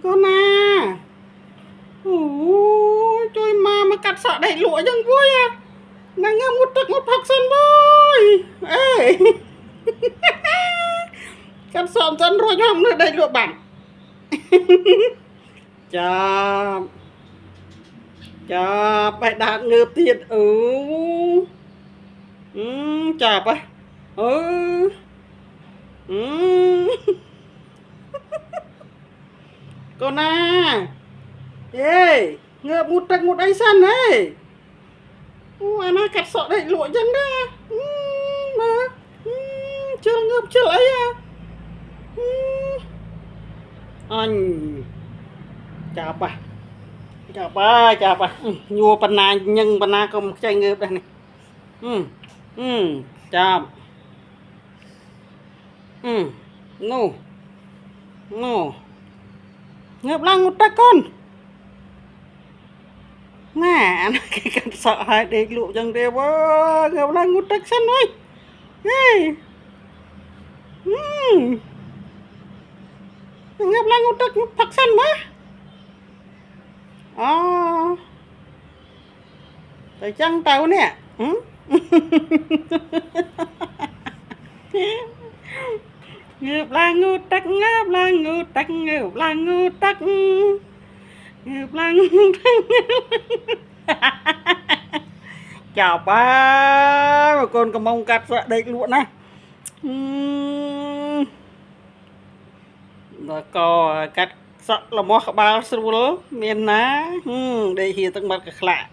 con à. Ôi trời mà cắt sọ đẩy lụa chẳng vui à. Nàng ngâm một tật một phọc sân bôi. Ê. Cắt sọ dân rồi không nữa đẩy lụa bằng. Chà. Chà, phải đạt ngợp tiệt. Chà bà. Ừ. Con à. Ê, ngợp một tật một ấy sân ấy. Anh ơi cắt sọ đẩy lụa chân đó. Mà chưa ngợp chưa lấy à. Anh chào bà. Chào bà. Nhua bà na nhưng bà na có một chai ngợp đây này. Chào. No. Ngợp lang một tật con. Nè, anh cái cắt sọ hai để lụa chân đều quá. Ngợp lang một tật sân ơi. Hey. Ngợp lang một tật một phật sân mà. Tại chăng tao nè. Ngợp lang ngu tắc, ngợp lang ngu tắc, ngợp lang ngu tắc, ngợp lang ngu tắc. Chào ba, con cầm mông cắt sợ đây luôn á. Rồi co cắt sợ là mò ba sưu miền ná. Đây hiện tầng mặt cái lạ.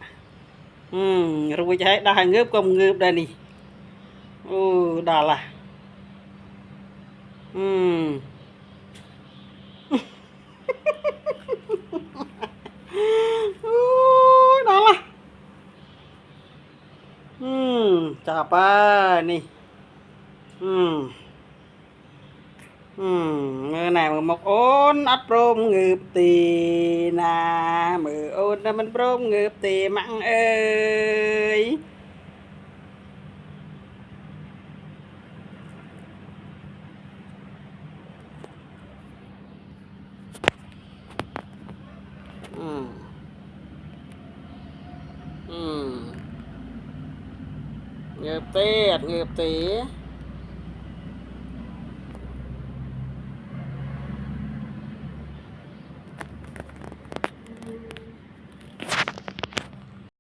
Rồi chạy đa ngớp cầm ngớp đây nè. Đà là. Đó là. Chà ba nè. Người này mà một ôn ắt rôm ngợp tì nà mờ ôn là mình rôm ngợp tì mặn ơi. Ngợp tì